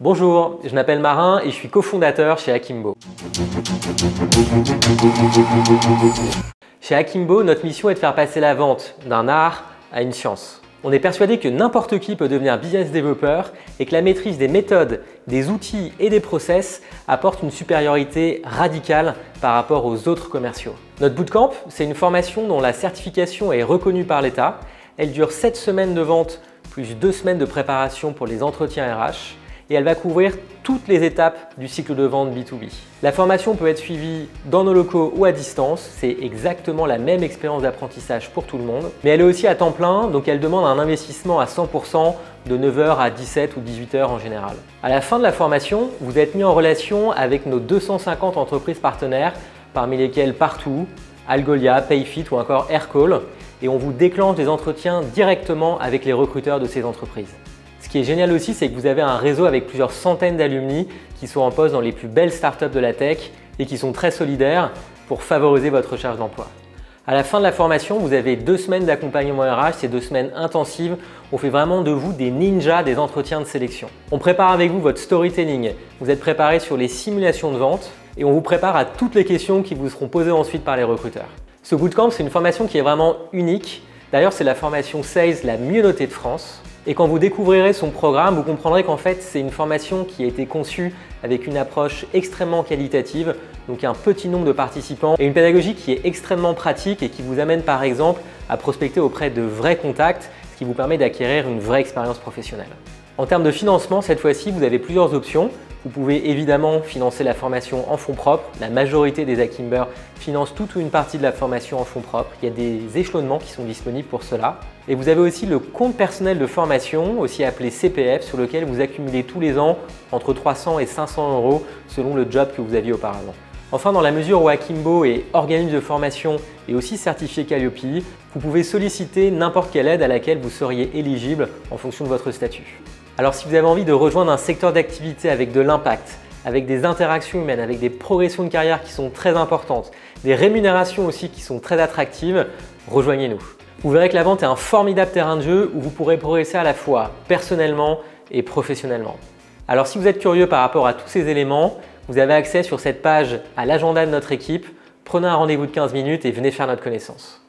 Bonjour, je m'appelle Marin et je suis cofondateur chez Akimbo. Chez Akimbo, notre mission est de faire passer la vente d'un art à une science. On est persuadé que n'importe qui peut devenir business développeur et que la maîtrise des méthodes, des outils et des process apporte une supériorité radicale par rapport aux autres commerciaux. Notre bootcamp, c'est une formation dont la certification est reconnue par l'État. Elle dure 7 semaines de vente plus 2 semaines de préparation pour les entretiens RH. Et elle va couvrir toutes les étapes du cycle de vente B2B. La formation peut être suivie dans nos locaux ou à distance, c'est exactement la même expérience d'apprentissage pour tout le monde, mais elle est aussi à temps plein, donc elle demande un investissement à 100% de 9h à 17 ou 18h en général. À la fin de la formation, vous êtes mis en relation avec nos 250 entreprises partenaires, parmi lesquelles Partout, Algolia, Payfit ou encore Aircall, et on vous déclenche des entretiens directement avec les recruteurs de ces entreprises. Ce qui est génial aussi, c'est que vous avez un réseau avec plusieurs centaines d'alumni qui sont en poste dans les plus belles startups de la tech et qui sont très solidaires pour favoriser votre recherche d'emploi. À la fin de la formation, vous avez 2 semaines d'accompagnement RH, ces 2 semaines intensives. On fait vraiment de vous des ninjas des entretiens de sélection. On prépare avec vous votre storytelling, vous êtes préparé sur les simulations de vente et on vous prépare à toutes les questions qui vous seront posées ensuite par les recruteurs. Ce bootcamp, c'est une formation qui est vraiment unique. D'ailleurs, c'est la formation Sales la mieux notée de France. Et quand vous découvrirez son programme, vous comprendrez qu'en fait, c'est une formation qui a été conçue avec une approche extrêmement qualitative, donc un petit nombre de participants et une pédagogie qui est extrêmement pratique et qui vous amène par exemple à prospecter auprès de vrais contacts, ce qui vous permet d'acquérir une vraie expérience professionnelle. En termes de financement, cette fois-ci, vous avez plusieurs options. Vous pouvez évidemment financer la formation en fonds propres. La majorité des Akimbers financent toute ou une partie de la formation en fonds propres. Il y a des échelonnements qui sont disponibles pour cela. Et vous avez aussi le compte personnel de formation, aussi appelé CPF, sur lequel vous accumulez tous les ans entre 300 et 500 € selon le job que vous aviez auparavant. Enfin, dans la mesure où Akimbo est organisme de formation et aussi certifié Calliope, vous pouvez solliciter n'importe quelle aide à laquelle vous seriez éligible en fonction de votre statut. Alors si vous avez envie de rejoindre un secteur d'activité avec de l'impact, avec des interactions humaines, avec des progressions de carrière qui sont très importantes, des rémunérations aussi qui sont très attractives, rejoignez-nous. Vous verrez que la vente est un formidable terrain de jeu où vous pourrez progresser à la fois personnellement et professionnellement. Alors si vous êtes curieux par rapport à tous ces éléments, vous avez accès sur cette page à l'agenda de notre équipe. Prenez un rendez-vous de 15 minutes et venez faire notre connaissance.